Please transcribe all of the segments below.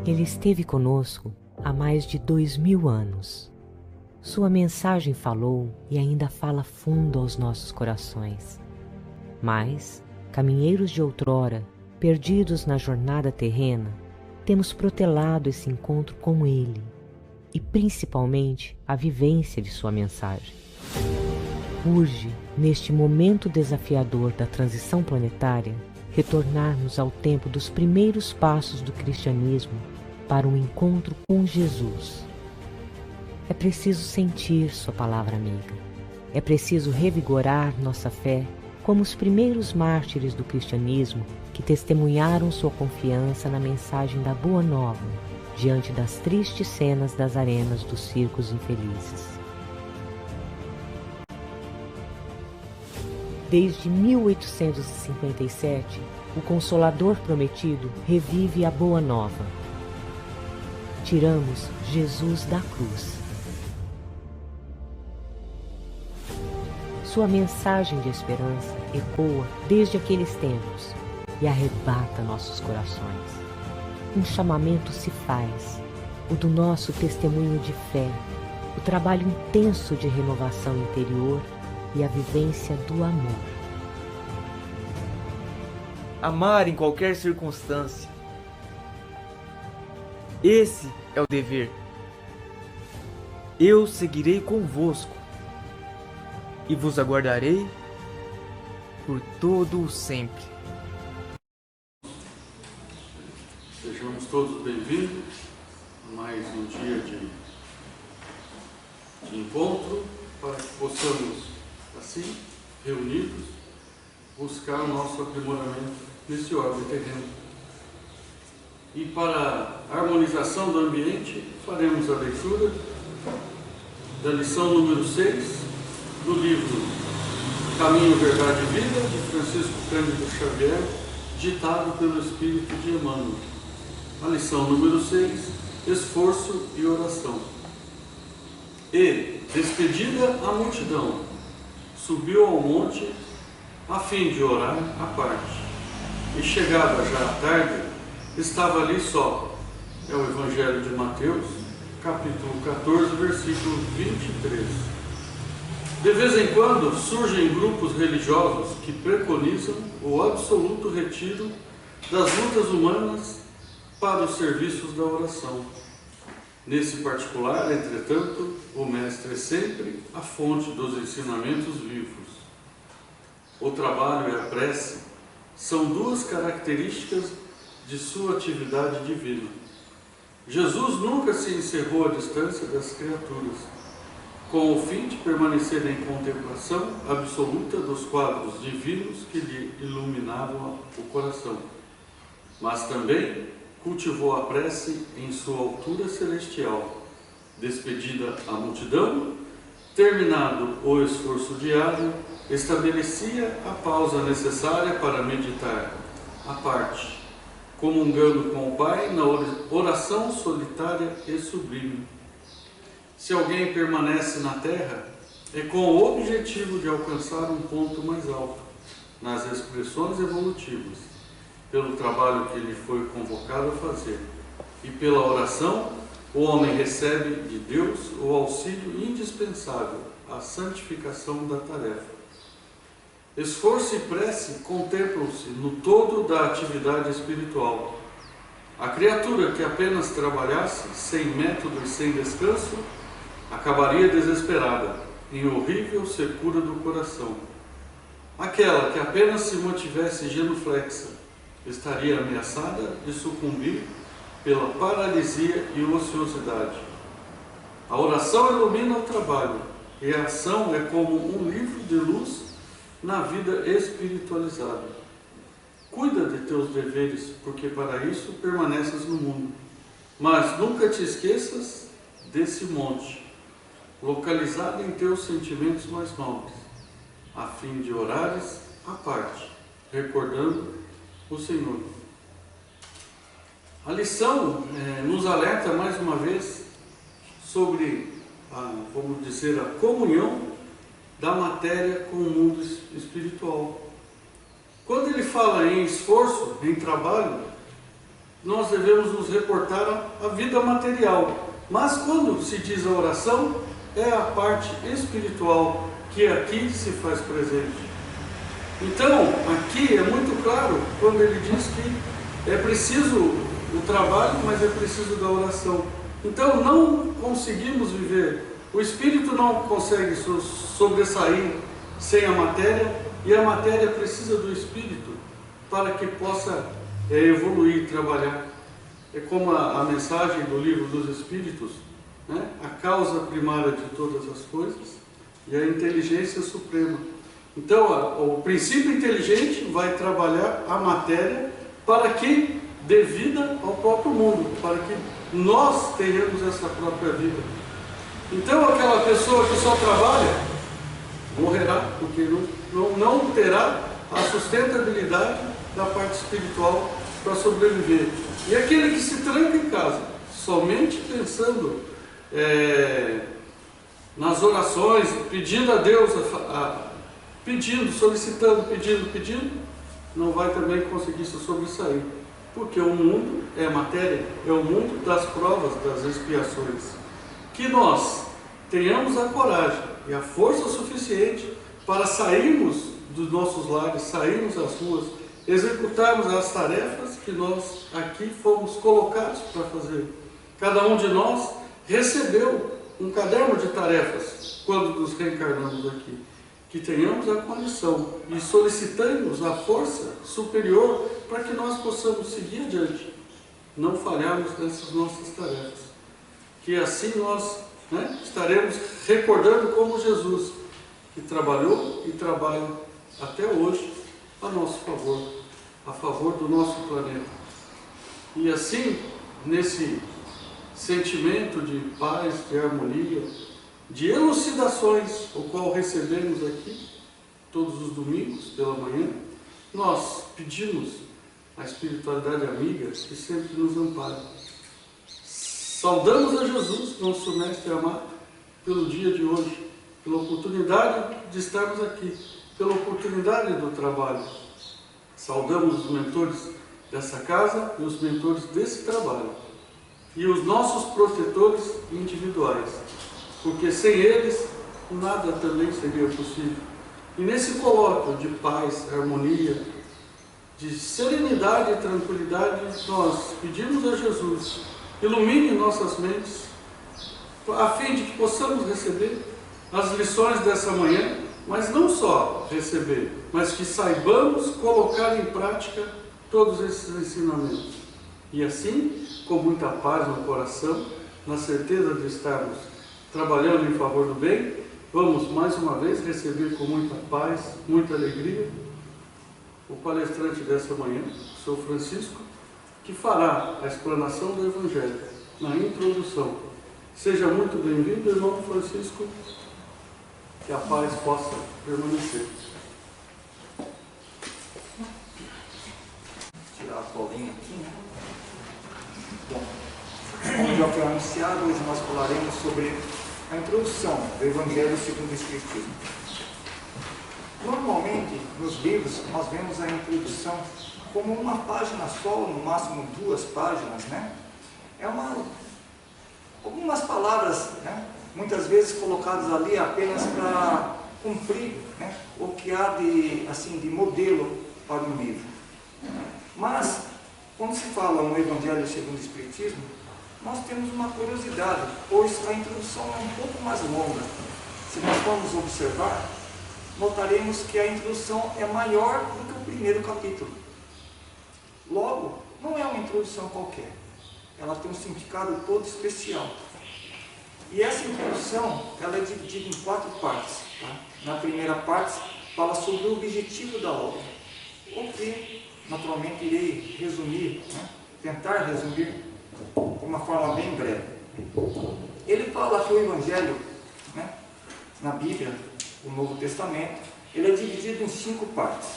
Ele esteve conosco há mais de 2000 anos. Sua mensagem falou e ainda fala fundo aos nossos corações. Mas, caminheiros de outrora, perdidos na jornada terrena, temos protelado esse encontro com Ele e, principalmente, a vivência de sua mensagem. Urge, neste momento desafiador da transição planetária, retornarmos ao tempo dos primeiros passos do cristianismo para um encontro com Jesus. É preciso sentir sua palavra amiga. É preciso revigorar nossa fé como os primeiros mártires do cristianismo que testemunharam sua confiança na mensagem da Boa Nova diante das tristes cenas das arenas dos circos infelizes. Desde 1857, o Consolador prometido revive a Boa Nova. Tiramos Jesus da cruz. Sua mensagem de esperança ecoa desde aqueles tempos e arrebata nossos corações. Um chamamento se faz, o do nosso testemunho de fé, o trabalho intenso de renovação interior e a vivência do amor. Amar em qualquer circunstância. Esse é o dever. Eu seguirei convosco e vos aguardarei por todo o sempre. Sejamos todos bem-vindos a mais um dia de encontro para que possamos, assim, reunidos, buscar o nosso aprimoramento nesse orbe terreno. E para a harmonização do ambiente, faremos a leitura da lição número 6 do livro Caminho, Verdade e Vida, de Francisco Cândido Xavier, ditado pelo Espírito de Emmanuel. A lição número 6, Esforço e Oração. E, despedida a multidão, subiu ao monte a fim de orar à parte. E chegada já a tarde, estava ali só. É o Evangelho de Mateus, capítulo 14, versículo 23. De vez em quando surgem grupos religiosos que preconizam o absoluto retiro das lutas humanas para os serviços da oração. Nesse particular, entretanto, o Mestre é sempre a fonte dos ensinamentos vivos. O trabalho e a prece são duas características de sua atividade divina. Jesus nunca se encerrou à distância das criaturas, com o fim de permanecer em contemplação absoluta dos quadros divinos que lhe iluminavam o coração, mas também cultivou a prece em sua altura celestial. Despedida a multidão, terminado o esforço diário, estabelecia a pausa necessária para meditar à parte, comungando com o Pai na oração solitária e sublime. Se alguém permanece na terra, é com o objetivo de alcançar um ponto mais alto nas expressões evolutivas, pelo trabalho que ele foi convocado a fazer, e pela oração o homem recebe de Deus o auxílio indispensável à santificação da tarefa. Esforço e prece contemplam-se no todo da atividade espiritual. A criatura que apenas trabalhasse, sem método e sem descanso, acabaria desesperada, em horrível secura do coração. Aquela que apenas se mantivesse genuflexa, estaria ameaçada de sucumbir pela paralisia e ociosidade. A oração ilumina o trabalho, e a ação é como um livro de luz na vida espiritualizada. Cuida de teus deveres, porque para isso permaneces no mundo. Mas nunca te esqueças desse monte, localizado em teus sentimentos mais nobres, a fim de orares à parte, recordando o Senhor. A lição nos alerta mais uma vez sobre vamos dizer, a comunhão da matéria com o mundo espiritual. Quando ele fala em esforço, em trabalho, nós devemos nos reportar à vida material. Mas quando se diz a oração, é a parte espiritual que aqui se faz presente. Então, aqui é muito claro quando ele diz que é preciso o trabalho, mas é preciso da oração. Então, não conseguimos viver, o espírito não consegue sobressair sem a matéria, e a matéria precisa do espírito para que possa evoluir, trabalhar. É como a mensagem do livro dos Espíritos, né? A causa primária de todas as coisas e a inteligência suprema. Então, o princípio inteligente vai trabalhar a matéria para que dê vida ao próprio mundo, para que nós tenhamos essa própria vida. Então, aquela pessoa que só trabalha, morrerá, porque não terá a sustentabilidade da parte espiritual para sobreviver. E aquele que se tranca em casa, somente pensando nas orações, pedindo a Deus, pedindo, solicitando, pedindo, não vai também conseguir se sobressair. Porque o mundo é matéria, é o mundo das provas, das expiações. Que nós tenhamos a coragem e a força suficiente para sairmos dos nossos lares, sairmos às ruas, executarmos as tarefas que nós aqui fomos colocados para fazer. Cada um de nós recebeu um caderno de tarefas quando nos reencarnamos aqui. Que tenhamos a condição e solicitamos a força superior para que nós possamos seguir adiante, não falharmos nessas nossas tarefas. Que assim nós estaremos recordando como Jesus, que trabalhou e trabalha até hoje a nosso favor, a favor do nosso planeta. E assim, nesse sentimento de paz, de harmonia, de elucidações, o qual recebemos aqui todos os domingos pela manhã, nós pedimos à espiritualidade amiga que sempre nos ampare. Saudamos a Jesus, nosso mestre amado, pelo dia de hoje, pela oportunidade de estarmos aqui, pela oportunidade do trabalho. Saudamos os mentores dessa casa e os mentores desse trabalho, e os nossos protetores individuais, porque sem eles nada também seria possível. E nesse colóquio de paz, harmonia, de serenidade e tranquilidade, nós pedimos a Jesus, ilumine nossas mentes, a fim de que possamos receber as lições dessa manhã, mas não só receber, mas que saibamos colocar em prática todos esses ensinamentos. E assim, com muita paz no coração, na certeza de estarmos trabalhando em favor do bem, vamos mais uma vez receber com muita paz, muita alegria, o palestrante dessa manhã, o Sr. Francisco, que fará a explanação do Evangelho na introdução. Seja muito bem-vindo, irmão Francisco, que a paz possa permanecer. Tirar a colinha aqui, né? Bom, como já foi anunciado, hoje nós falaremos sobre a introdução do Evangelho segundo o Espiritismo. Normalmente, nos livros, nós vemos a introdução como uma página só, ou no máximo 2 páginas, né? Algumas palavras, né? Muitas vezes colocadas ali apenas para cumprir, né? O que há de modelo para o livro. Mas, quando se fala no Evangelho segundo o Espiritismo, nós temos uma curiosidade, pois a introdução é um pouco mais longa. Se nós formos observar, notaremos que a introdução é maior do que o primeiro capítulo. Logo, não é uma introdução qualquer. Ela tem um significado todo especial. E essa introdução, ela é dividida em 4 partes. Tá? Na primeira parte, fala sobre o objetivo da obra, o que, naturalmente, irei resumir, né? Tentar resumir de uma forma bem breve. Ele fala que o Evangelho, né, na Bíblia, o Novo Testamento, ele é dividido em 5 partes.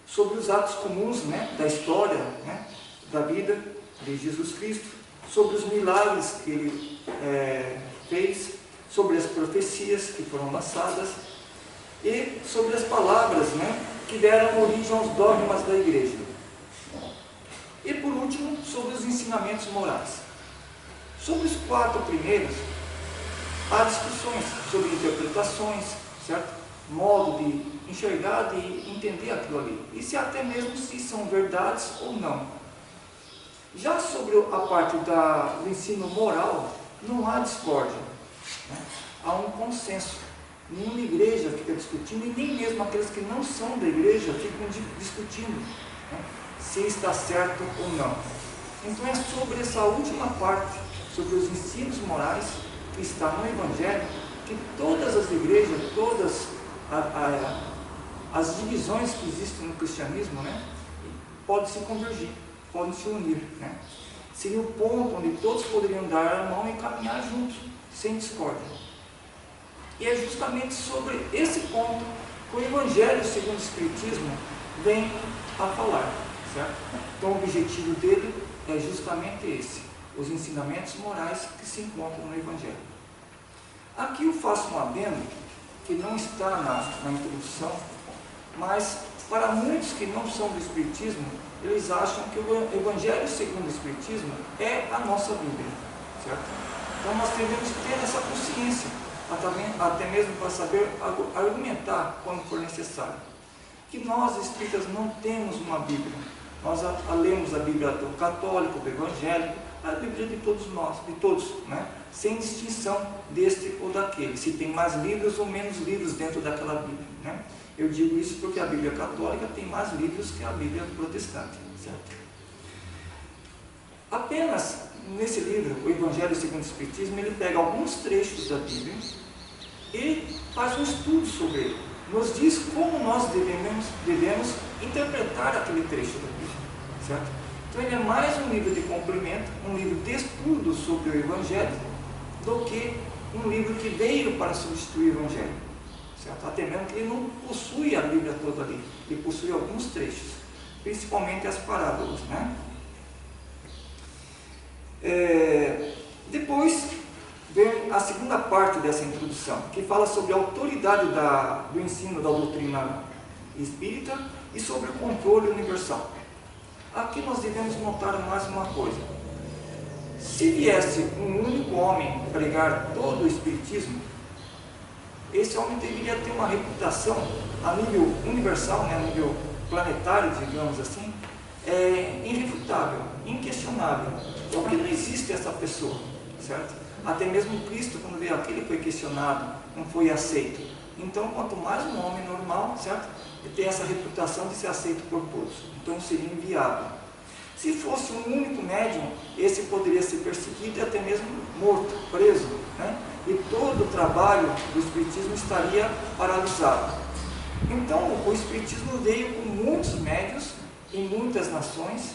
Sobre os atos comuns, né, da história, né, da vida de Jesus Cristo, sobre os milagres que ele fez, sobre as profecias que foram lançadas e sobre as palavras, né, que deram origem aos dogmas da igreja. E por último, sobre os ensinamentos morais. Sobre os 4 primeiros, há discussões sobre interpretações, certo? Modo de enxergar, de entender aquilo ali. E se até mesmo se são verdades ou não. Já sobre a parte do ensino moral, não há discórdia, né? Há um consenso. Nenhuma igreja fica discutindo, e nem mesmo aqueles que não são da igreja ficam discutindo, né, se está certo ou não. Então é sobre essa última parte, sobre os ensinos morais, que está no Evangelho, que todas as igrejas, todas as divisões que existem no cristianismo, né, podem se convergir, podem se unir, né? Seria o ponto onde todos poderiam dar a mão e caminhar juntos, sem discórdia. E é justamente sobre esse ponto que o Evangelho segundo o Espiritismo vem a falar, certo? Então o objetivo dele é justamente esse, os ensinamentos morais que se encontram no Evangelho. Aqui eu faço um adendo que não está na introdução, mas para muitos que não são do Espiritismo, eles acham que o Evangelho segundo o Espiritismo é a nossa Bíblia, certo? Então nós devemos ter essa consciência, até mesmo para saber argumentar quando for necessário. Que nós espíritas não temos uma Bíblia. Nós lemos a Bíblia do católico, do evangélico, a Bíblia de todos nós, de todos, né? Sem distinção deste ou daquele, se tem mais livros ou menos livros dentro daquela Bíblia, né? Eu digo isso porque a Bíblia católica tem mais livros que a Bíblia protestante, certo? Apenas nesse livro, o Evangelho segundo o Espiritismo, ele pega alguns trechos da Bíblia e faz um estudo sobre ele. Nos diz como nós devemos interpretar aquele trecho da Bíblia, certo? Então ele é mais um livro de complemento, um livro de estudo sobre o Evangelho, do que um livro que veio para substituir o Evangelho, certo? Até mesmo que ele não possui a Bíblia toda ali, ele possui alguns trechos, principalmente as parábolas, né? Depois vem a segunda parte dessa introdução, que fala sobre a autoridade do ensino da doutrina espírita e sobre o controle universal. Aqui nós devemos notar mais uma coisa. Se viesse um único homem pregar todo o Espiritismo, esse homem deveria ter uma reputação a nível universal, né, a nível planetário, digamos assim, irrefutável, inquestionável, porque não existe essa pessoa, certo? Até mesmo Cristo, quando veio aqui, ele foi questionado, não foi aceito. Então, quanto mais um homem normal, certo? Ele tem essa reputação de ser aceito por todos. Então, seria inviável. Se fosse um único médium, esse poderia ser perseguido e até mesmo morto, preso, né? E todo o trabalho do Espiritismo estaria paralisado. Então, o Espiritismo veio com muitos médiuns, em muitas nações,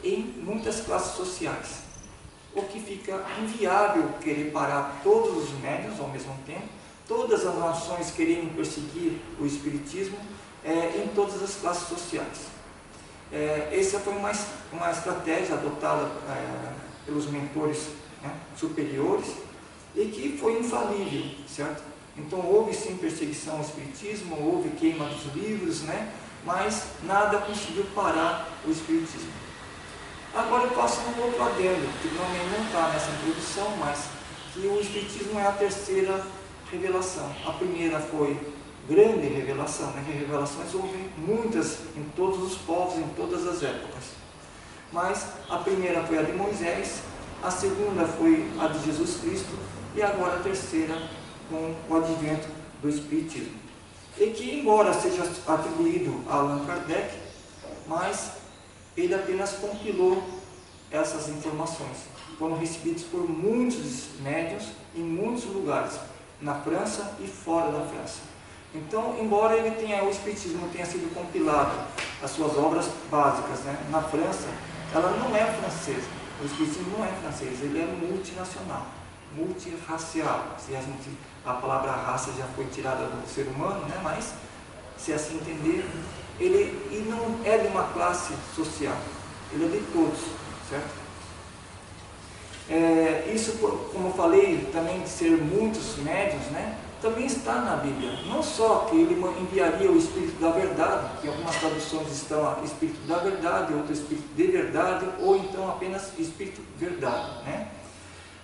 em muitas classes sociais. O que fica inviável querer parar todos os médiuns ao mesmo tempo, todas as nações quererem perseguir o Espiritismo em todas as classes sociais. Essa foi uma estratégia adotada pelos mentores, né, superiores, e que foi infalível, certo? Então houve sim perseguição ao Espiritismo, houve queima dos livros, né, mas nada conseguiu parar o Espiritismo. Agora eu passo um outro adendo, que não está nessa introdução, mas que o Espiritismo é a terceira revelação. A primeira foi grande revelação, né? Revelações houve muitas em todos os povos, em todas as épocas. Mas a primeira foi a de Moisés, a segunda foi a de Jesus Cristo e agora a terceira com o advento do Espiritismo. E que, embora seja atribuído a Allan Kardec, mas ele apenas compilou essas informações. Foram recebidos por muitos médiuns em muitos lugares, na França e fora da França. Então, embora o Espiritismo tenha sido compilado, as suas obras básicas, né, na França, ela não é francesa. O Espiritismo não é francês, ele é multinacional, multirracial. A palavra raça já foi tirada do ser humano, né, mas, se assim entender, ele não é de uma classe social, ele é de todos, certo? Isso, como eu falei, também de ser muitos médiuns, né? também está na Bíblia. Não só que ele enviaria o Espírito da verdade, que algumas traduções estão Espírito da verdade, outras Espírito de verdade, ou então apenas Espírito verdade, né?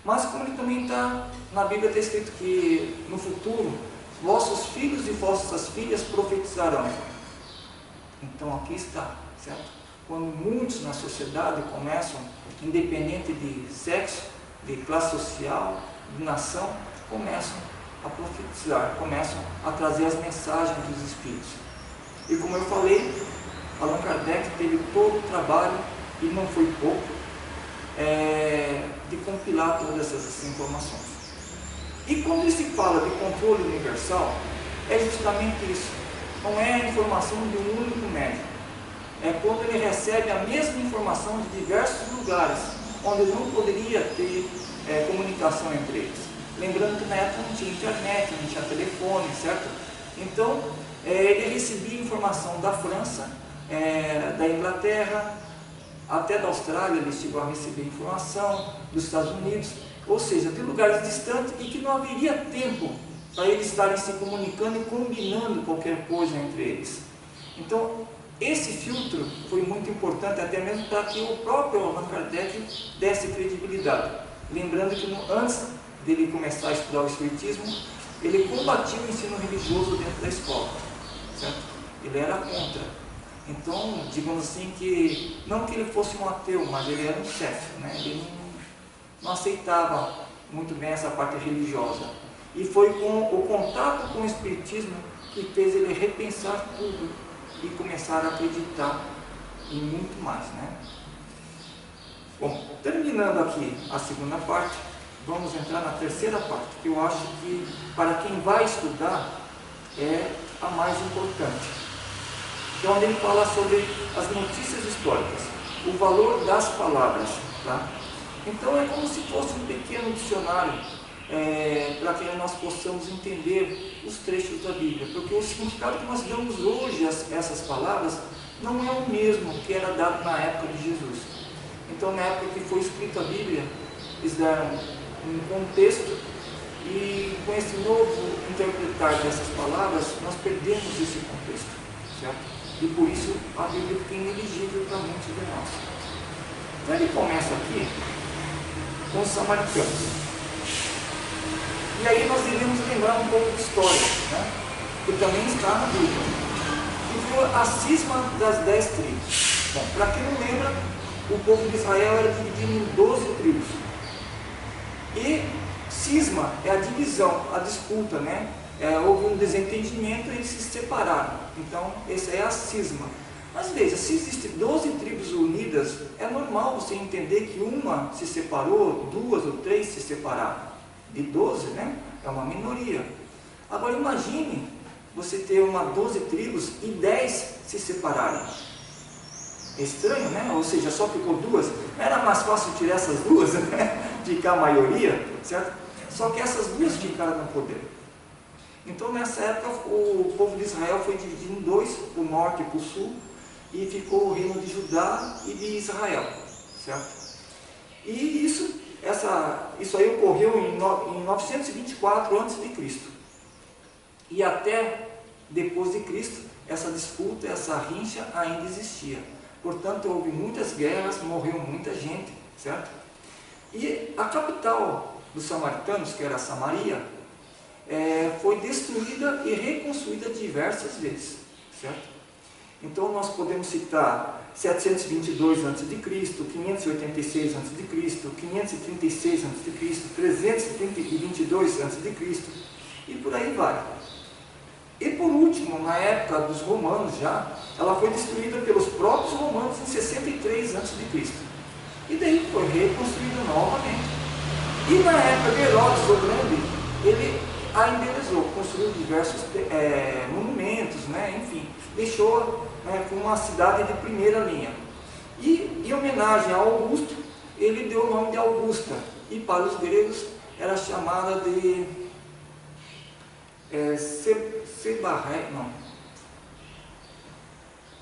Mas como ele também está, na Bíblia está escrito que no futuro, vossos filhos e vossas filhas profetizarão. Então aqui está, certo? Quando muitos na sociedade começam, independente de sexo, de classe social, de nação, começam a profetizar, começam a trazer as mensagens dos Espíritos. E como eu falei, Allan Kardec teve todo o trabalho, e não foi pouco, de compilar todas essas informações. E quando se fala de controle universal, é justamente isso. Não é a informação de um único médium. É quando ele recebe a mesma informação de diversos lugares, onde não poderia ter comunicação entre eles. Lembrando que na época não tinha internet, não tinha telefone, certo? Então, ele recebia informação da França, da Inglaterra, até da Austrália ele chegou a receber informação, dos Estados Unidos, ou seja, de lugares distantes e que não haveria tempo para eles estarem se comunicando e combinando qualquer coisa entre eles. Então, esse filtro foi muito importante, até mesmo para que o próprio Allan Kardec desse credibilidade. Lembrando que antes dele começar a estudar o Espiritismo, ele combatia o ensino religioso dentro da escola, certo? Ele era contra. Então, digamos assim, que não que ele fosse um ateu, mas ele era um cético, né? Ele não aceitava muito bem essa parte religiosa. E foi com o contato com o Espiritismo que fez ele repensar tudo e começar a acreditar em muito mais, né? Bom, terminando aqui a segunda parte, vamos entrar na terceira parte, que eu acho que para quem vai estudar é a mais importante. Que é onde ele fala sobre as notícias históricas, o valor das palavras, tá? Então é como se fosse um pequeno dicionário para que nós possamos entender os trechos da Bíblia, porque o significado que nós damos hoje a essas palavras não é o mesmo que era dado na época de Jesus. Então, na época que foi escrita a Bíblia, eles deram um contexto, e com esse novo interpretar dessas palavras, nós perdemos esse contexto, certo? E por isso a Bíblia fica inelegível para muitos de nós. Então ele começa aqui com os samaritanos. E aí nós devemos lembrar um pouco de história, né? Que também está na Bíblia. Que foi a cisma das 10 tribos. Bom, para quem não lembra, o povo de Israel era dividido em 12 tribos. E cisma é a divisão, a disputa, né? Houve um desentendimento e eles se separaram. Então, essa é a cisma. Mas veja, se existem 12 tribos unidas, é normal você entender que uma se separou, 2 ou 3 se separaram. De 12, né? É uma minoria. Agora imagine você ter 12 tribos e 10 se separarem. É estranho, né? Ou seja, só ficou 2. Era mais fácil tirar essas 2, né? Ficar a maioria, certo? Só que essas 2 ficaram no poder. Então, nessa época, o povo de Israel foi dividido em 2, para o norte e para o sul, e ficou o reino de Judá e de Israel, certo? E isso aí ocorreu em 924 a.C. E até depois de Cristo, essa disputa, essa rincha ainda existia. Portanto, houve muitas guerras, morreu muita gente, certo? E a capital dos samaritanos, que era Samaria, foi destruída e reconstruída diversas vezes, certo? Então nós podemos citar 722 a.C., 586 a.C., 536 a.C., 322 a.C. e por aí vai. E por último, na época dos romanos já, ela foi destruída pelos próprios romanos em 63 a.C. E daí foi reconstruída novamente. E na época de Herodes o Grande, ele a embelezou, construiu diversos monumentos, né? Enfim, deixou uma cidade de primeira linha. E em homenagem a Augusto, ele deu o nome de Augusta, e para os gregos era chamada de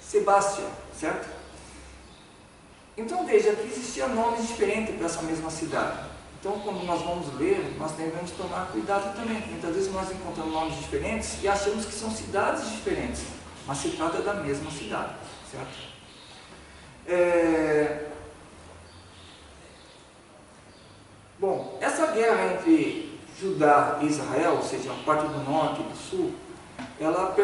Sebastião, certo? Então veja que existiam nomes diferentes para essa mesma cidade. Então, quando nós vamos ler, nós devemos tomar cuidado também. Muitas vezes nós encontramos nomes diferentes e achamos que são cidades diferentes, mas se trata da mesma cidade, certo? Bom, essa guerra entre Judá e Israel, ou seja, a parte do norte e do sul, ela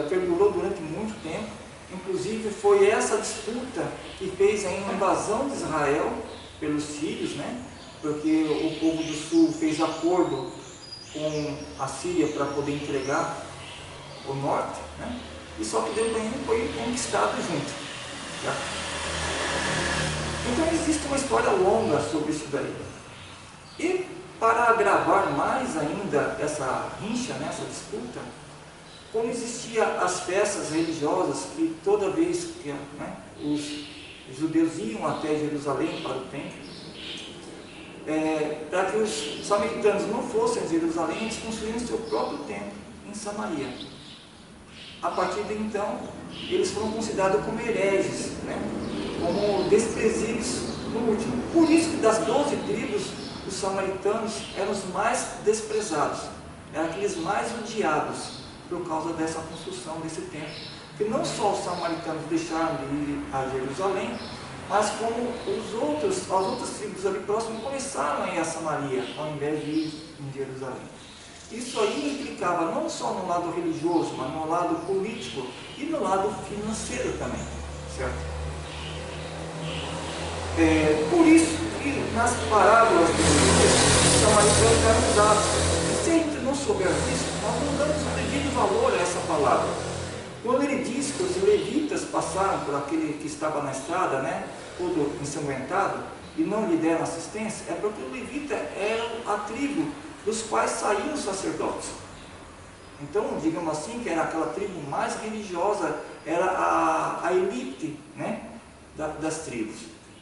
perdurou durante muito tempo. Inclusive foi essa disputa que fez a invasão de Israel pelos sírios, né? Porque o povo do sul fez acordo com a Síria para poder entregar o norte, né? E só que Belém foi conquistado junto. Tá? Então existe uma história longa sobre isso daí. E para agravar mais ainda essa rincha, né, essa disputa, como existiam as festas religiosas que toda vez que, né, os judeus iam até Jerusalém para o templo, para que os samaritanos não fossem a Jerusalém, eles construíram seu próprio templo em Samaria. A partir de então, eles foram considerados como hereges, né, como desprezíveis no último. Por isso que das 12 tribos, os samaritanos eram os mais desprezados, eram aqueles mais odiados por causa dessa construção desse templo. Porque não só os samaritanos deixaram de ir a Jerusalém, mas como as outras tribos ali próximas começaram a ir a Samaria, ao invés de ir em Jerusalém. Isso aí implicava não só no lado religioso, mas no lado político e no lado financeiro também, certo? Por isso que nas parábolas de Jesus, os samaritanos eram usados. E se a gente não souber disso, nós não damos o devido valor a essa palavra. Quando ele diz que os levitas passaram por aquele que estava na estrada, né, todo ensanguentado, e não lhe deram assistência, é porque o levita era a tribo dos quais saíam os sacerdotes. Então, digamos assim, que era aquela tribo mais religiosa, era a elite, né, das tribos.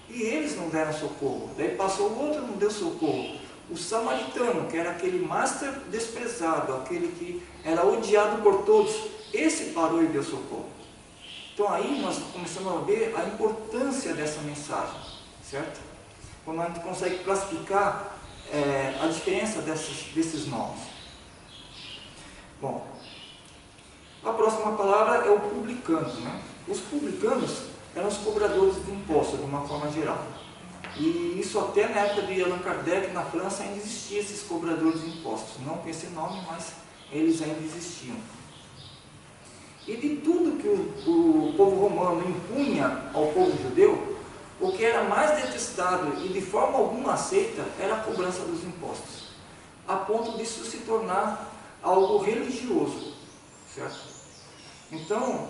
E eles não deram socorro. Daí passou o outro, não deu socorro. O samaritano, que era aquele mais desprezado, aquele que era odiado por todos, esse parou e deu socorro. Então aí nós começamos a ver a importância dessa mensagem, certo? Quando a gente consegue classificar a diferença desses nomes. Bom, a próxima palavra é o publicano, né? Os publicanos eram os cobradores de impostos, de uma forma geral. E isso até na época de Allan Kardec, na França, ainda existiam esses cobradores de impostos. Não com esse nome, mas eles ainda existiam. E de tudo que o povo romano impunha ao povo judeu, o que era mais detestado e de forma alguma aceita era a cobrança dos impostos, a ponto disso se tornar algo religioso, certo? Então,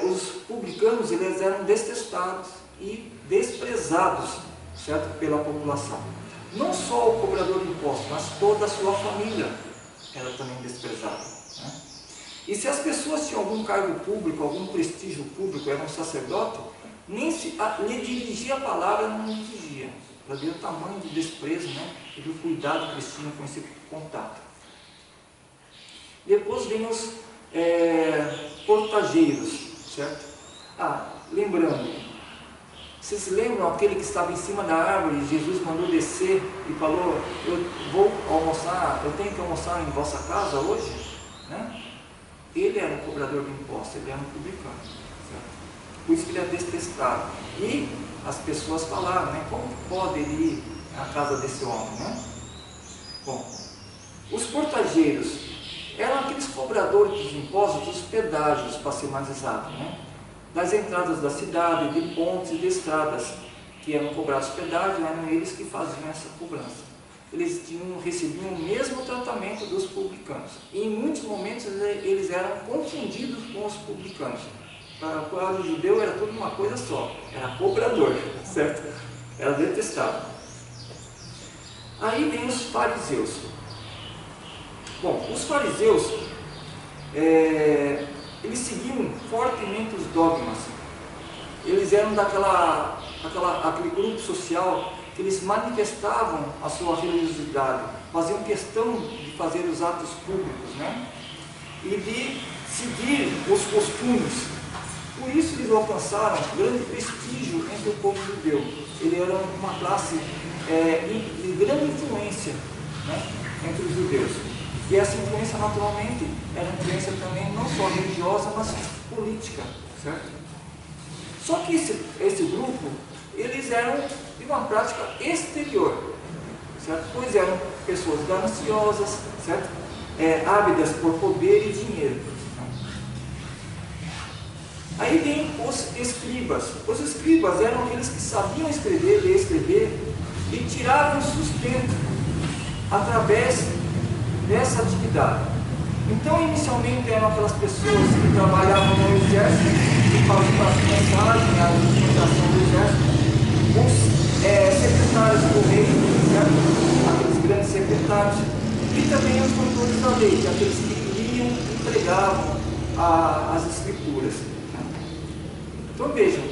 os publicanos, eles eram detestados e desprezados, certo, pela população. Não só o cobrador de impostos, mas toda a sua família era também desprezada, né? E se as pessoas tinham algum cargo público, algum prestígio público, era um sacerdote, nem lhe dirigia a palavra, não exigia, para ver o tamanho do desprezo, né, e do cuidado que eles tinham com esse contato. Depois vem os portageiros, certo? Lembrando, vocês lembram aquele que estava em cima da árvore e Jesus mandou descer e falou: eu vou almoçar, eu tenho que almoçar em vossa casa hoje, né? Ele era um cobrador de impostos, ele era um publicano, certo? Por isso que ele é detestado. E as pessoas falaram, né, como pode ele ir à casa desse homem, né? Bom, os portageiros eram aqueles cobradores dos impostos, dos pedágios, para ser mais exato, né? Das entradas da cidade, de pontes e de estradas, que eram cobrados pedágio, eram eles que faziam essa cobrança. Eles recebiam o mesmo tratamento dos publicanos. E em muitos momentos eles eram confundidos com os publicanos. Para o judeu era tudo uma coisa só, era cobrador, certo? Era detestado. Aí vem os fariseus. Bom, os fariseus, eles seguiam fortemente os dogmas. Eles eram aquele grupo social que eles manifestavam a sua religiosidade, faziam questão de fazer os atos públicos, né? E de seguir os costumes. Por isso eles alcançaram grande prestígio entre o povo judeu. Ele era uma classe e de grande influência, né, entre os judeus. E essa influência, naturalmente, era influência também não só religiosa, mas política, certo? Só que esse grupo, eles eram de uma prática exterior, certo? Pois eram pessoas gananciosas, certo? Ávidas por poder e dinheiro. Aí vem os escribas. Os escribas eram aqueles que sabiam escrever, ler, escrever, e tiravam sustento através dessa atividade. Então, inicialmente, eram aquelas pessoas que trabalhavam no exército, que faziam a mensagem, a documentação do exército, os secretários do rei, certo? Aqueles grandes secretários, e também os doutores da lei, aqueles que liam e pregavam as escrituras. Então vejam,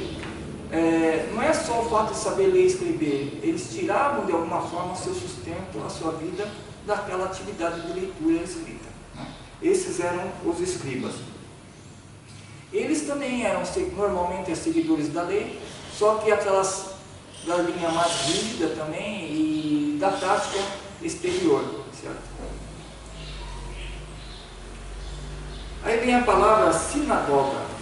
não é só o fato de saber ler e escrever, eles tiravam de alguma forma o seu sustento, a sua vida, daquela atividade de leitura e escrita. Esses eram os escribas. Eles também eram normalmente seguidores da lei, só que aquelas da linha mais rígida também e da tática exterior, certo? Aí vem a palavra sinagoga.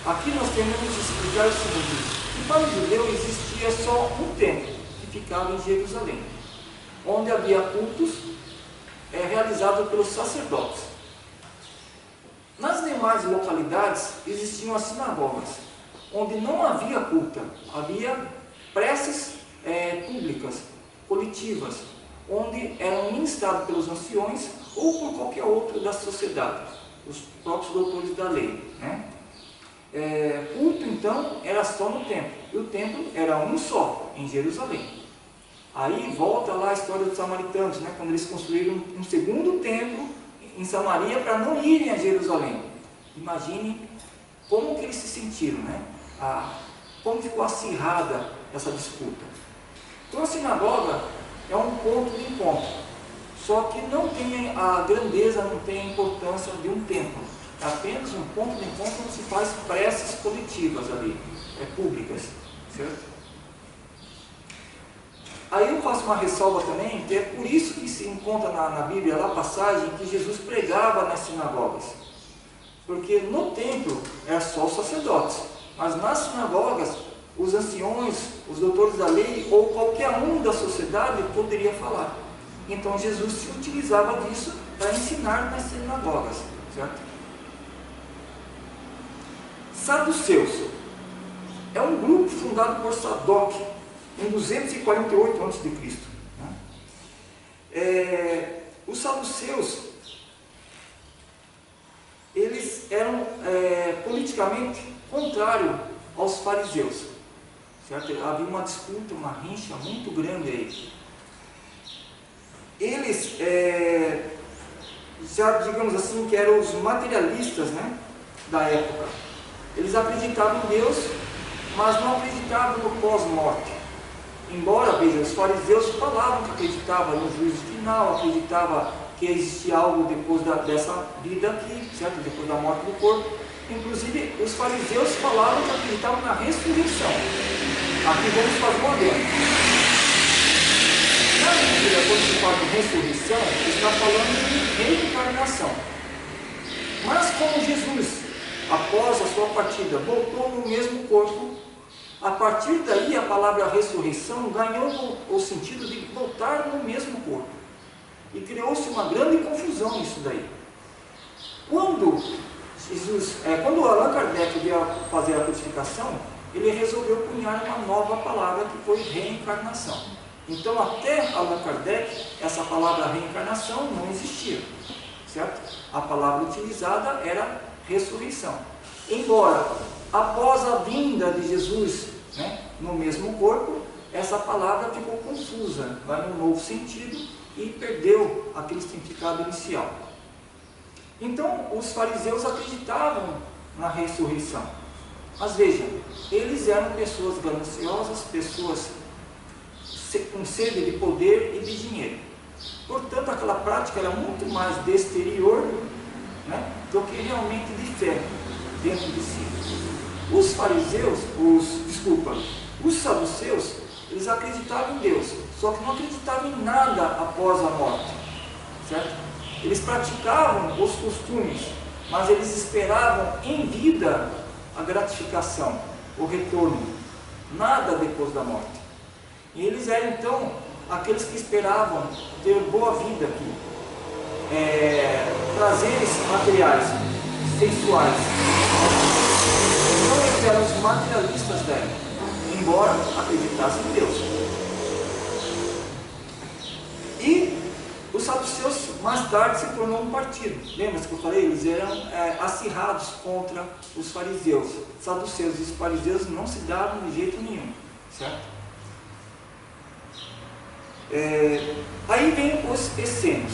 Aqui nós temos que explicar o seguinte: que para o judeu existia só um templo, que ficava em Jerusalém, onde havia cultos realizados pelos sacerdotes. Nas demais localidades existiam as sinagogas, onde não havia culto, havia preces públicas, coletivas, onde eram ministrados pelos anciões ou por qualquer outro da sociedade, os próprios doutores da lei, né? Culto, então, era só no templo, e o templo era um só, em Jerusalém. Aí volta lá a história dos samaritanos, né, quando eles construíram um segundo templo em Samaria para não irem a Jerusalém. Imagine como que eles se sentiram, né? Como ficou acirrada essa disputa. Então a sinagoga é um ponto de encontro, só que não tem a grandeza, não tem a importância de um templo. É apenas um ponto de encontro onde se faz preces coletivas ali, públicas, certo? Aí eu faço uma ressalva também, que é por isso que se encontra na Bíblia lá a passagem que Jesus pregava nas sinagogas. Porque no templo era só os sacerdotes, mas nas sinagogas os anciões, os doutores da lei ou qualquer um da sociedade poderia falar. Então Jesus se utilizava disso para ensinar nas sinagogas, certo? Saduceus é um grupo fundado por Sadoc em 248 a.C. Os saduceus, eles eram politicamente contrários aos fariseus, certo? Havia uma disputa, uma rincha muito grande aí. Eles já, digamos assim, que eram os materialistas, né, da época. Eles acreditavam em Deus, mas não acreditavam no pós-morte. Embora, veja, os fariseus falavam que acreditavam no juízo final, acreditavam que existia algo depois dessa vida aqui, certo? Depois da morte do corpo. Inclusive, os fariseus falavam que acreditavam na ressurreição. Aqui vamos fazer uma adendo. Na Bíblia, quando se fala de ressurreição, está falando de reencarnação. Mas como Jesus, após a sua partida, voltou no mesmo corpo, a partir daí a palavra ressurreição ganhou o sentido de voltar no mesmo corpo. E criou-se uma grande confusão nisso daí. Quando Allan Kardec veio fazer a codificação, ele resolveu cunhar uma nova palavra que foi reencarnação. Então, até Allan Kardec, essa palavra reencarnação não existia, certo? A palavra utilizada era ressurreição. Embora, após a vinda de Jesus, né, no mesmo corpo, essa palavra ficou confusa, vai num novo sentido e perdeu aquele significado inicial. Então, os fariseus acreditavam na ressurreição. Mas vejam, eles eram pessoas gananciosas, pessoas com sede de poder e de dinheiro. Portanto, aquela prática era muito mais de exterior, né, do que realmente de fé dentro de si. Os saduceus, Eles acreditavam em Deus, só que não acreditavam em nada após a morte, certo? Eles praticavam os costumes, mas eles esperavam em vida a gratificação, o retorno, nada depois da morte. E eles eram então aqueles que esperavam ter boa vida aqui, prazeres materiais, sensuais. Então eles eram os materialistas da época, embora acreditassem em Deus. E os saduceus mais tarde se tornou um partido. Lembra que eu falei? Eles eram acirrados contra os fariseus. Os saduceus e os fariseus não se davam de jeito nenhum, certo? Aí vem os essênios.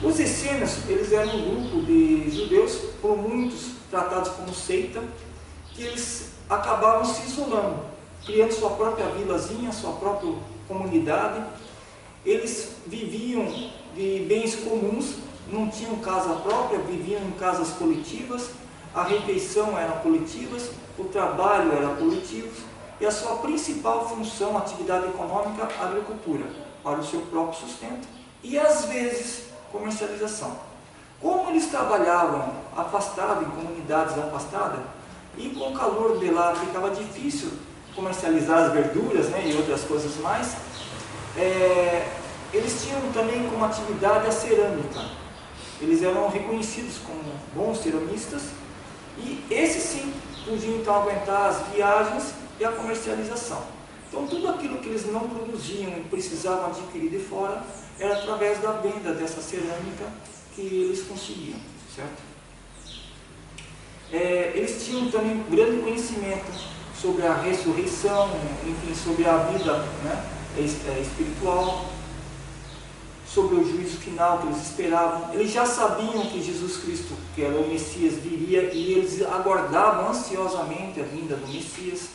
Os essênios, eles eram um grupo de judeus, por muitos tratados como seita, que eles acabavam se isolando, criando sua própria vilazinha, sua própria comunidade. Eles viviam de bens comuns, não tinham casa própria, viviam em casas coletivas, a refeição era coletiva, o trabalho era coletivo, e a sua principal função, atividade econômica, a agricultura, para o seu próprio sustento e às vezes comercialização. Como eles trabalhavam afastados, em comunidades afastadas, e com o calor de lá ficava difícil comercializar as verduras, né, e outras coisas mais, eles tinham também como atividade a cerâmica. Eles eram reconhecidos como bons ceramistas, e esses sim podiam então aguentar as viagens e a comercialização. Então tudo aquilo que eles não produziam e precisavam adquirir de fora era através da venda dessa cerâmica que eles conseguiam, certo? Eles tinham também um grande conhecimento sobre a ressurreição, enfim, sobre a vida, né, espiritual, sobre o juízo final que eles esperavam. Eles já sabiam que Jesus Cristo, que era o Messias, viria, e eles aguardavam ansiosamente a vinda do Messias.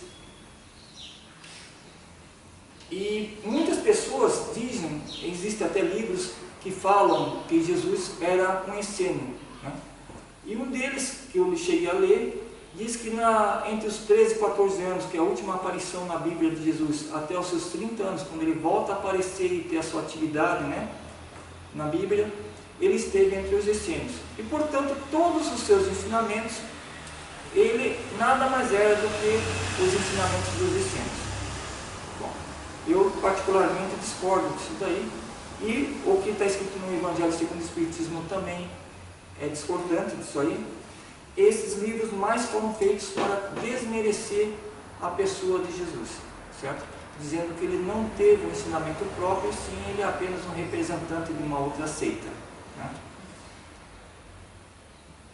E muitas pessoas dizem, existem até livros que falam que Jesus era um essênio, né? E um deles, que eu cheguei a ler, diz que entre os 13 e 14 anos, que é a última aparição na Bíblia de Jesus, até os seus 30 anos, quando ele volta a aparecer e ter a sua atividade, né, na Bíblia, ele esteve entre os essênios. E, portanto, todos os seus ensinamentos, ele nada mais era do que os ensinamentos dos essênios. Bom, eu particularmente discordo disso daí, e o que está escrito no Evangelho segundo o Espiritismo também é discordante disso aí. Esses livros mais foram feitos para desmerecer a pessoa de Jesus, certo? Dizendo que ele não teve um ensinamento próprio, sim, ele é apenas um representante de uma outra seita, né?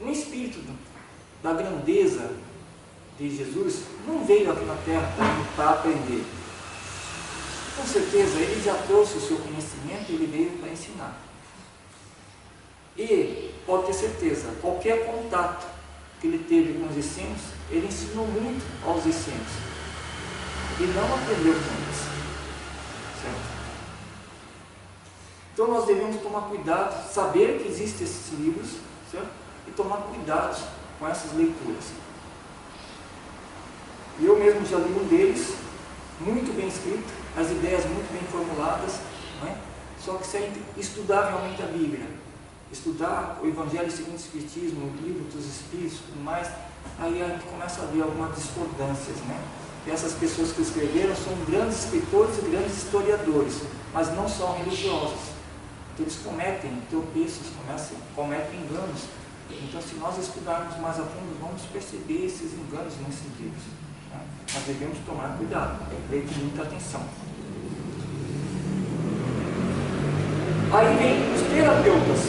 Um espírito da grandeza de Jesus não veio aqui na Terra para aprender. Com certeza ele já trouxe o seu conhecimento e ele veio para ensinar. E pode ter certeza, qualquer contato que ele teve com os essênios, ele ensinou muito aos essênios. E não aprendeu com eles, certo? Então nós devemos tomar cuidado, saber que existem esses livros, certo? E tomar cuidado com essas leituras. Eu mesmo já li um deles, muito bem escrito, as ideias muito bem formuladas, né? Só que se a gente estudar realmente a Bíblia, estudar o Evangelho segundo o Espiritismo, o livro dos Espíritos e tudo mais, aí a gente começa a ver algumas discordâncias, né? E essas pessoas que escreveram são grandes escritores e grandes historiadores, mas não são religiosos. Então eles cometem tropeços, cometem enganos. Então, se nós estudarmos mais a fundo, vamos perceber esses enganos nesses livros, né? Nós devemos tomar cuidado, ler com muita atenção. Aí vem os terapeutas.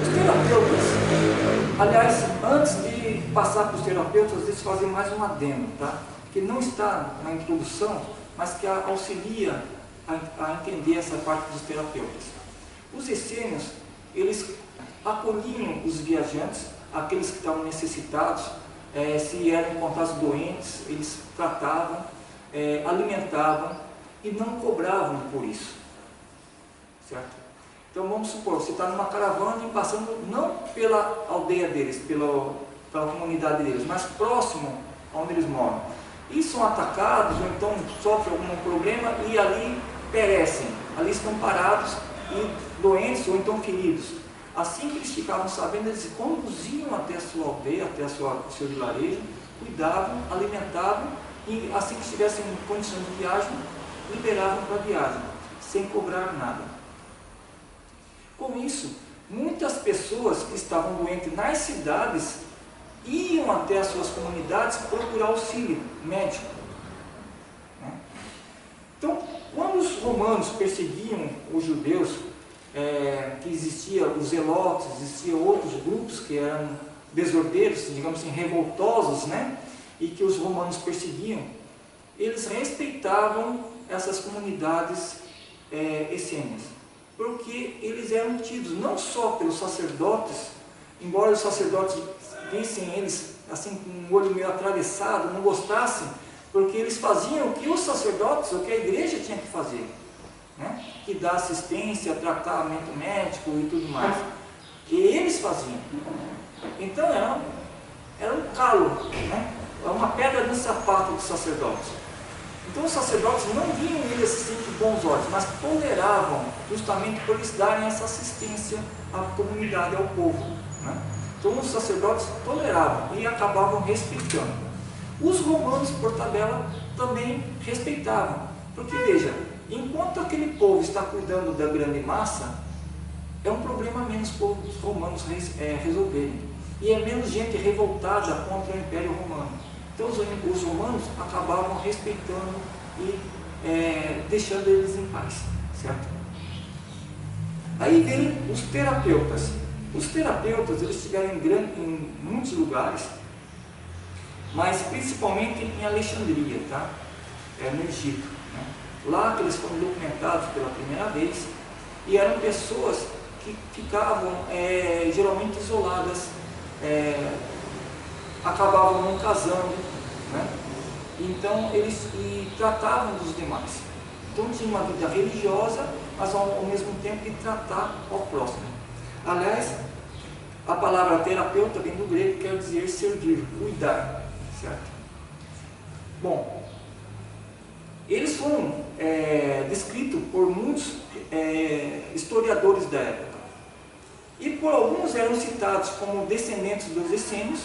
Os terapeutas, aliás, antes de passar para os terapeutas, eles fazem mais um adendo, tá? Que não está na introdução, mas que auxilia a entender essa parte dos terapeutas. Os essênios, eles acolhiam os viajantes, aqueles que estavam necessitados, se eram encontrados doentes, eles tratavam, alimentavam e não cobravam por isso, certo? Então vamos supor, você está numa caravana e passando não pela aldeia deles, pela comunidade deles, mas próximo onde eles moram. e são atacados, ou então sofrem algum problema e ali perecem, ali estão parados e doentes ou então feridos. Assim que eles ficavam sabendo, eles se conduziam até a sua aldeia, até o seu vilarejo, cuidavam, alimentavam e assim que estivessem em condições de viagem, liberavam para a viagem, sem cobrar nada. Com isso, muitas pessoas que estavam doentes nas cidades iam até as suas comunidades procurar auxílio médico. Então, quando os romanos perseguiam os judeus, que existiam os zelotes, existiam outros grupos que eram desordeiros, digamos assim, revoltosos, né? E que os romanos perseguiam, eles respeitavam essas comunidades essênias, porque eles eram tidos não só pelos sacerdotes, embora os sacerdotes vissem eles assim com um olho meio atravessado, não gostassem, porque eles faziam o que os sacerdotes, o que a igreja tinha que fazer, né? Que dá assistência, tratamento médico e tudo mais. E eles faziam. Então era um calo, né? Uma pedra no sapato dos sacerdotes. Então os sacerdotes não viam eles assim com bons olhos, mas toleravam, justamente por eles darem essa assistência à comunidade, ao povo, né? Então os sacerdotes toleravam e acabavam respeitando. Os romanos, por tabela, também respeitavam, porque veja, enquanto aquele povo está cuidando da grande massa, é um problema menos para os romanos resolverem, e é menos gente revoltada contra o Império Romano. Então os romanos acabavam respeitando e deixando eles em paz, certo? Aí vem os terapeutas. Os terapeutas, eles estiveram em muitos lugares, mas principalmente em Alexandria, tá? No Egito, né? Lá que eles foram documentados pela primeira vez, e eram pessoas que ficavam geralmente isoladas, acabavam não casando, né? Então eles tratavam dos demais. Então tinha uma vida religiosa, mas ao mesmo tempo de tratar ao próximo. Aliás, a palavra terapeuta vem do grego, quer dizer servir, cuidar, certo? Bom, eles foram descritos por muitos historiadores da época, e por alguns eram citados como descendentes dos essênios,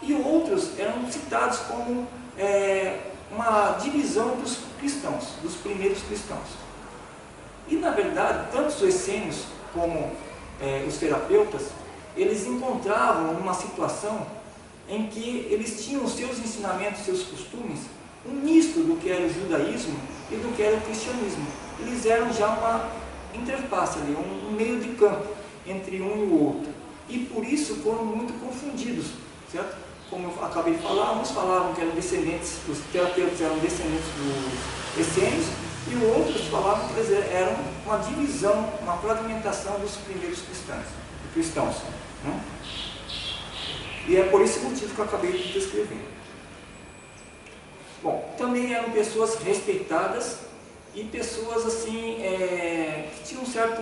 e outros eram citados como uma divisão dos cristãos, dos primeiros cristãos. E na verdade, tanto os essênios como os terapeutas, eles encontravam uma situação em que eles tinham os seus ensinamentos, seus costumes, um misto do que era o judaísmo e do que era o cristianismo. Eles eram já uma interface ali, um meio de campo entre um e o outro. E por isso foram muito confundidos, certo? Como eu acabei de falar, uns falavam que eram descendentes, os terapeutas eram descendentes dos essênios, e outros falavam que eles eram uma divisão, uma fragmentação dos primeiros cristãos, né? E é por esse motivo que eu acabei de descrever. Bom, também eram pessoas respeitadas e pessoas assim, que tinham um certo,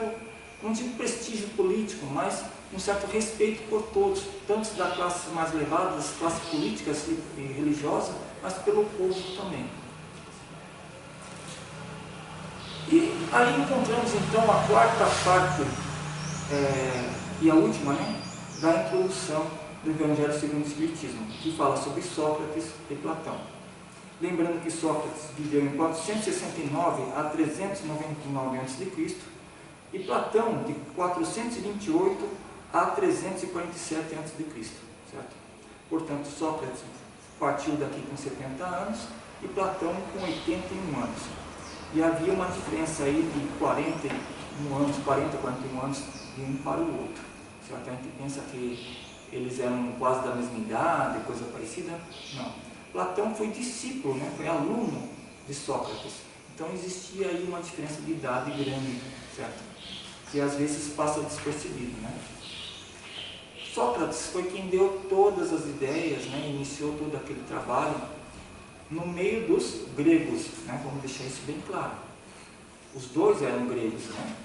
não digo prestígio político, mas um certo respeito por todos, tanto da classe mais elevada, das classes políticas e religiosas, mas pelo povo também. E aí encontramos então a quarta parte e a última, né, da introdução do Evangelho segundo o Espiritismo, que fala sobre Sócrates e Platão. Lembrando que Sócrates viveu em 469 a 399 a.C. e Platão de 428 a 347 a.C., certo? Portanto, Sócrates partiu daqui com 70 anos e Platão com 81 anos. E havia uma diferença aí de 41 anos, 41 anos de um para o outro, certo? A gente pensa que eles eram quase da mesma idade, coisa parecida. Não. Platão foi discípulo, né? Foi aluno de Sócrates. Então existia aí uma diferença de idade grande, certo? Que às vezes passa despercebido, né? Sócrates foi quem deu todas as ideias, né? Iniciou todo aquele trabalho no meio dos gregos, né? Vamos deixar isso bem claro. Os dois eram gregos, né?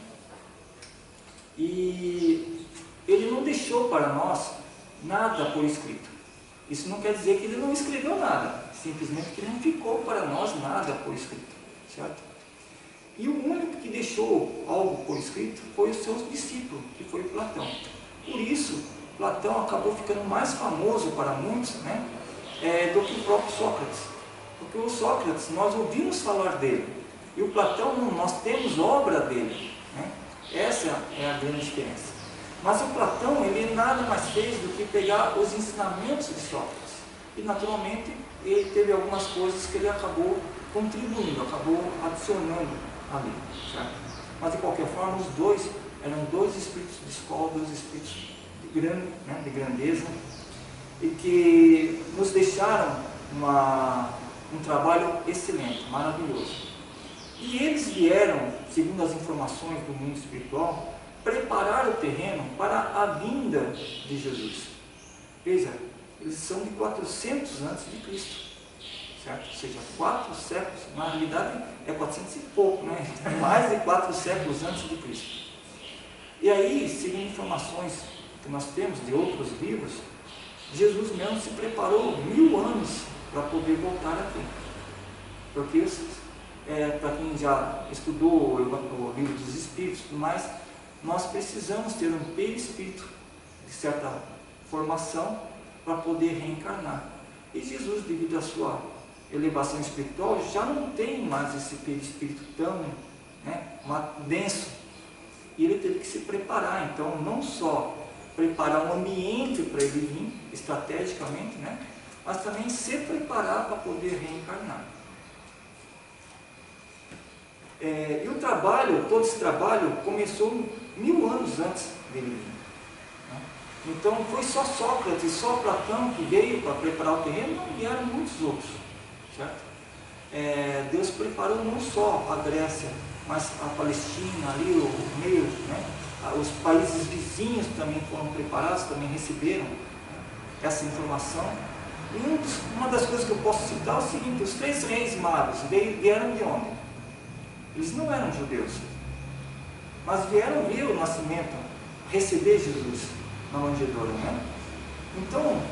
E ele não deixou para nós nada por escrito. Isso não quer dizer que ele não escreveu nada, simplesmente que não ficou para nós nada por escrito, certo? E o único que deixou algo por escrito foi os seus discípulos, que foi Platão. Por isso, Platão acabou ficando mais famoso para muitos, né, do que o próprio Sócrates. Porque o Sócrates, nós ouvimos falar dele, e o Platão, nós temos obra dele, né? Essa é a grande diferença. Mas o Platão, ele nada mais fez do que pegar os ensinamentos de Sócrates. E naturalmente, ele teve algumas coisas que ele acabou contribuindo, acabou adicionando ali, certo? Mas de qualquer forma, os dois eram dois espíritos de escola, dois espíritos de grandeza, e que nos deixaram um trabalho excelente, maravilhoso. E eles vieram, segundo as informações do mundo espiritual, preparar o terreno para a vinda de Jesus. Veja, eles são de 400 antes de Cristo, certo? Ou seja, 4 séculos, na realidade é 400 e pouco, né? Mais de 4 séculos antes de Cristo. E aí, segundo informações que nós temos de outros livros, Jesus mesmo se preparou 1000 anos para poder voltar aqui. Porque, para quem já estudou o livro dos Espíritos e tudo mais, nós precisamos ter um perispírito de certa formação para poder reencarnar. E Jesus, devido à sua elevação espiritual, já não tem mais esse perispírito tão, né, denso. E ele teve que se preparar, então, não só preparar um ambiente para ele vir, estrategicamente, né, mas também se preparar para poder reencarnar. E o trabalho, todo esse trabalho, começou 1000 anos antes dele vir. Né? Então, foi só Sócrates, só Platão que veio para preparar o terreno, não vieram muitos outros. Certo? Deus preparou não só a Grécia, mas a Palestina, ali, o meio, né? Os países vizinhos também foram preparados, também receberam, né, essa informação. E uma das coisas que eu posso citar é o seguinte: os 3 reis magos vieram de onde? Eles não eram judeus, mas vieram ver o nascimento, receber Jesus na manjedoura, né? Então,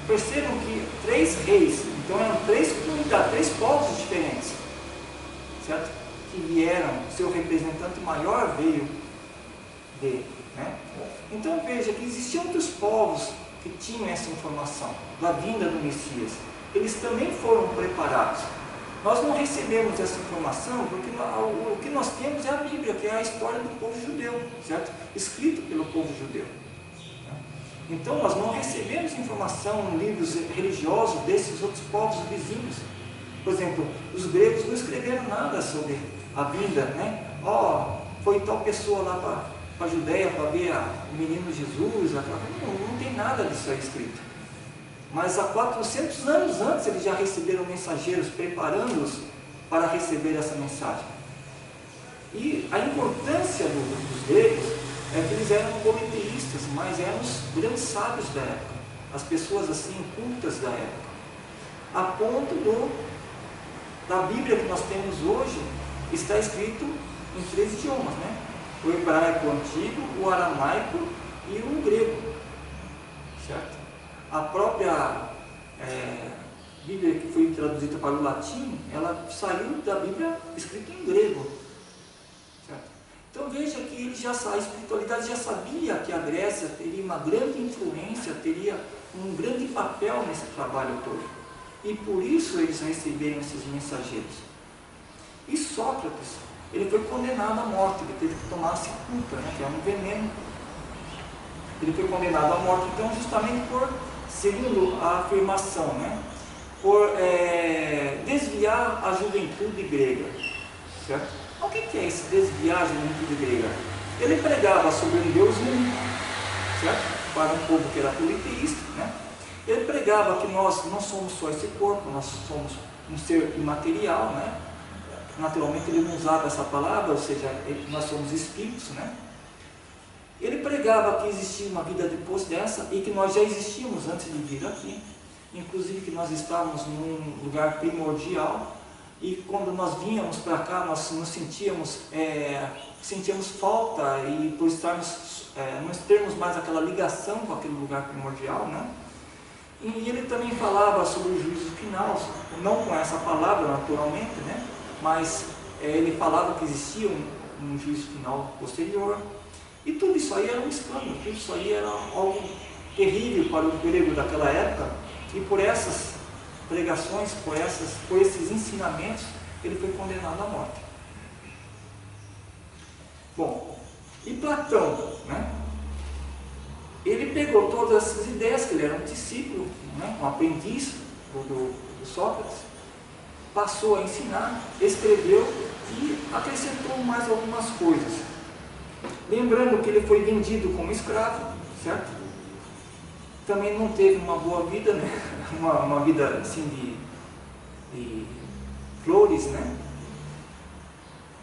percebam que 3 reis, então eram 3 comunidades, 3 povos diferentes, certo? Que vieram, seu representante maior veio dele, né? Então veja que existiam outros povos que tinham essa informação da vinda do Messias. Eles também foram preparados. Nós não recebemos essa informação porque o que nós temos é a Bíblia, que é a história do povo judeu, certo? Escrito pelo povo judeu. Então nós não recebemos informação em livros religiosos desses outros povos vizinhos. Por exemplo, os gregos não escreveram nada sobre a vinda, né? Foi tal pessoa lá para a Judéia para ver o menino Jesus. Não tem nada disso aí escrito. Mas há 400 anos antes eles já receberam mensageiros preparando-os para receber essa mensagem. E a importância dos gregos é que eles eram politeístas, mas eram os grandes sábios da época, as pessoas assim cultas da época, a ponto da Bíblia que nós temos hoje está escrito em 3 idiomas, né? O hebraico antigo, o aramaico e o grego, certo? A própria Bíblia que foi traduzida para o latim, ela saiu da Bíblia escrita em grego, certo? Então veja que a espiritualidade já sabia que a Grécia teria uma grande influência, teria um grande papel nesse trabalho todo. E por isso eles receberam esses mensageiros. E Sócrates, ele foi condenado à morte, ele teve que tomar a cicuta, né, que é um veneno. Ele foi condenado à morte, então, justamente segundo a afirmação, né, por desviar a juventude grega, certo? O que é esse desviar a juventude grega? Ele pregava sobre um Deus único, certo? Para um povo que era politeísta, né? Ele pregava que nós não somos só esse corpo, nós somos um ser imaterial, né? Naturalmente ele não usava essa palavra, ou seja, nós somos espíritos, né? Ele pregava que existia uma vida depois dessa e que nós já existíamos antes de vir aqui, inclusive que nós estávamos num lugar primordial, e quando nós vínhamos para cá nós nos sentíamos falta, e por não termos mais aquela ligação com aquele lugar primordial, né? E ele também falava sobre o juízo final, não com essa palavra naturalmente, né? Mas ele falava que existia um juízo final posterior. E tudo isso aí era um escândalo, tudo isso aí era algo terrível para o grego daquela época. E por essas pregações, por esses ensinamentos, ele foi condenado à morte. Bom, e Platão, né? Ele pegou todas essas ideias, que ele era um discípulo, né? Um aprendiz do Sócrates, passou a ensinar, escreveu e acrescentou mais algumas coisas. Lembrando que ele foi vendido como escravo, certo? Também não teve uma boa vida, né? Uma vida assim de flores, né?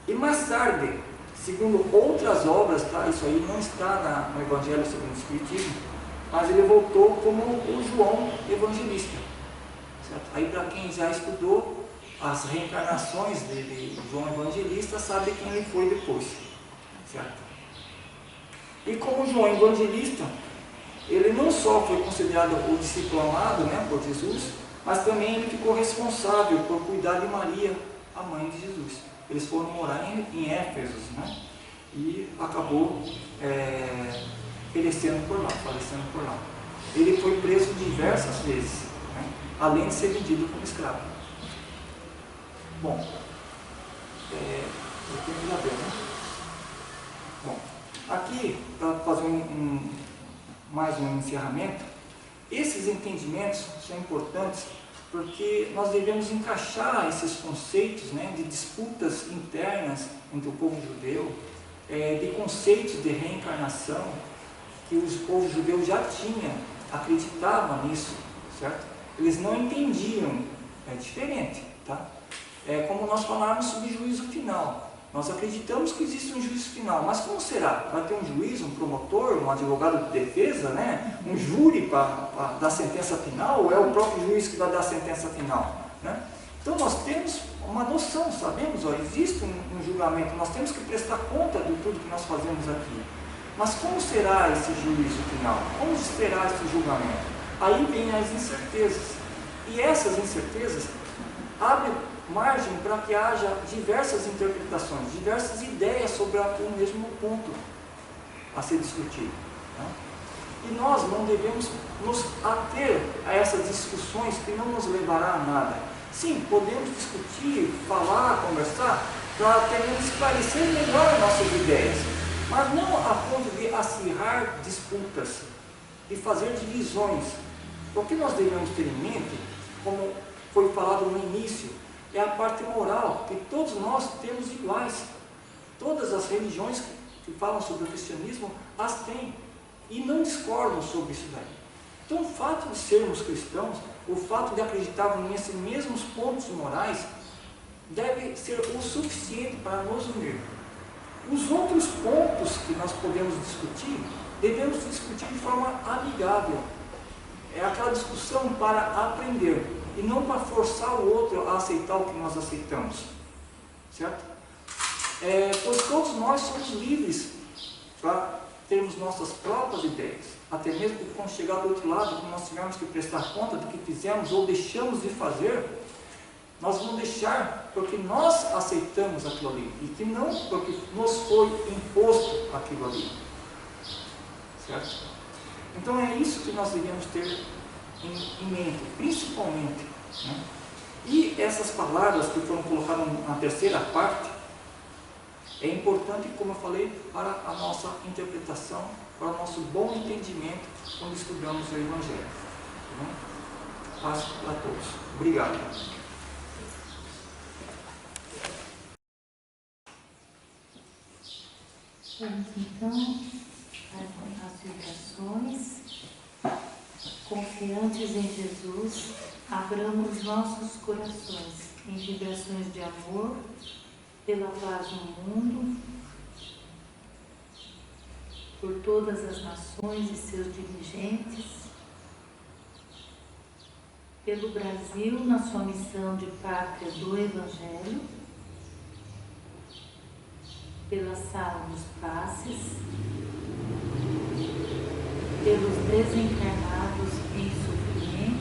E mais tarde, segundo outras obras, tá? Isso aí não está no Evangelho segundo o Espiritismo, mas ele voltou como o João Evangelista, certo? Aí para quem já estudou as reencarnações de João Evangelista, sabe quem ele foi depois, certo? E como João Evangelista, ele não só foi considerado o discípulo amado, né, por Jesus, mas também ele ficou responsável por cuidar de Maria, a mãe de Jesus. Eles foram morar em Éfeso, né, e acabou falecendo por lá. Ele foi preso diversas vezes, né, além de ser vendido como escravo. Bom, eu tenho que saber, né? Bom, aqui, para fazer mais um encerramento, esses entendimentos são importantes porque nós devemos encaixar esses conceitos, né, de disputas internas entre o povo judeu, de conceitos de reencarnação, que o povo judeu já tinha, acreditava nisso, certo? Eles não entendiam, é diferente, tá? É como nós falamos sobre juízo final. Nós acreditamos que existe um juízo final, mas como será? Vai ter um juiz, um promotor, um advogado de defesa, né? Um júri para dar sentença final, ou é o próprio juiz que vai dar a sentença final, né? Então nós temos uma noção, sabemos, ó, existe um julgamento, nós temos que prestar conta de tudo que nós fazemos aqui. Mas como será esse juízo final? Como será esse julgamento? Aí vem as incertezas. E essas incertezas abrem margem para que haja diversas interpretações, diversas ideias sobre o mesmo ponto a ser discutido, né? E nós não devemos nos ater a essas discussões que não nos levará a nada. Sim, podemos discutir, falar, conversar, para até esclarecer melhor nossas ideias, mas não a ponto de acirrar disputas, de fazer divisões. O que nós devemos ter em mente, como foi falado no início, é a parte moral, que todos nós temos iguais. Todas as religiões que falam sobre o cristianismo, as têm, e não discordam sobre isso daí. Então o fato de sermos cristãos, o fato de acreditarmos nesses mesmos pontos morais, deve ser o suficiente para nos unir. Os outros pontos que nós podemos discutir, devemos discutir de forma amigável. É aquela discussão para aprender, e não para forçar o outro a aceitar o que nós aceitamos, certo? Pois todos nós somos livres para termos nossas próprias ideias, até mesmo quando chegar do outro lado, quando nós tivermos que prestar conta do que fizemos ou deixamos de fazer, nós vamos deixar porque nós aceitamos aquilo ali, e que não porque nos foi imposto aquilo ali, certo? Então é isso que nós devemos ter em mente, principalmente, né? E essas palavras que foram colocadas na terceira parte, é importante, como eu falei, para a nossa interpretação, para o nosso bom entendimento quando estudamos o Evangelho, né? Paz para todos. Obrigado. Vamos então às citações. Confiantes em Jesus, abramos nossos corações em vibrações de amor pela paz no mundo, por todas as nações e seus dirigentes, pelo Brasil na sua missão de pátria do Evangelho, pela sala dos passes, pelos desencarnados em sofrimento,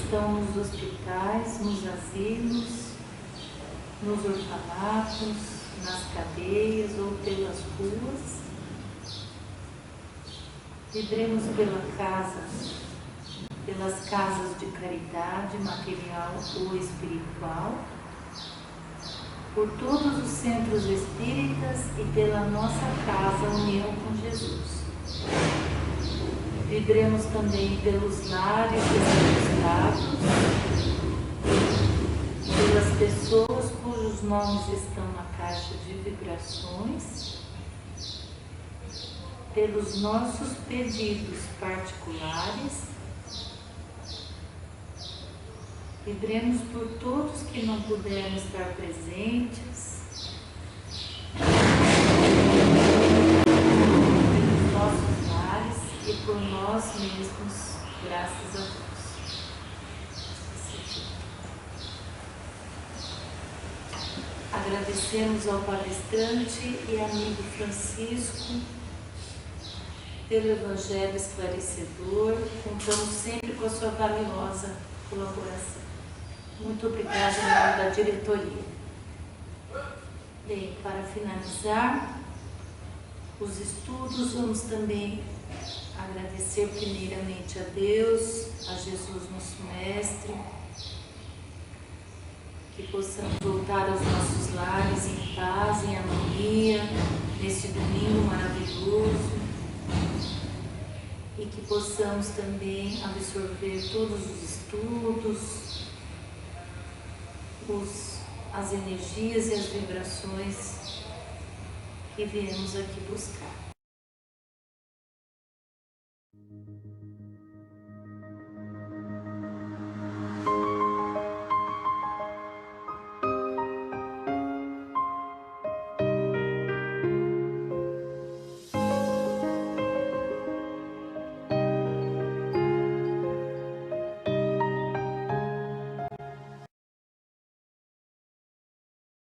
estão nos hospitais, nos asilos, nos orfanatos, nas cadeias ou pelas ruas. Vibremos pelas casas de caridade material ou espiritual, por todos os centros espíritas e pela nossa casa União com Jesus. Vibremos também pelos lares desajustados, pelas pessoas cujos nomes estão na caixa de vibrações, pelos nossos pedidos particulares. Vibremos por todos que não puderam estar presentes, pelos nossos lares e por nós mesmos, graças a Deus. Agradecemos ao palestrante e amigo Francisco pelo Evangelho esclarecedor. Contamos sempre com a sua valiosa colaboração. Muito obrigada em nome da diretoria. Bem, para finalizar os estudos, vamos também agradecer primeiramente a Deus, a Jesus nosso Mestre, que possamos voltar aos nossos lares em paz, em harmonia, neste domingo maravilhoso, e que possamos também absorver todos os estudos, as energias e as vibrações que viemos aqui buscar.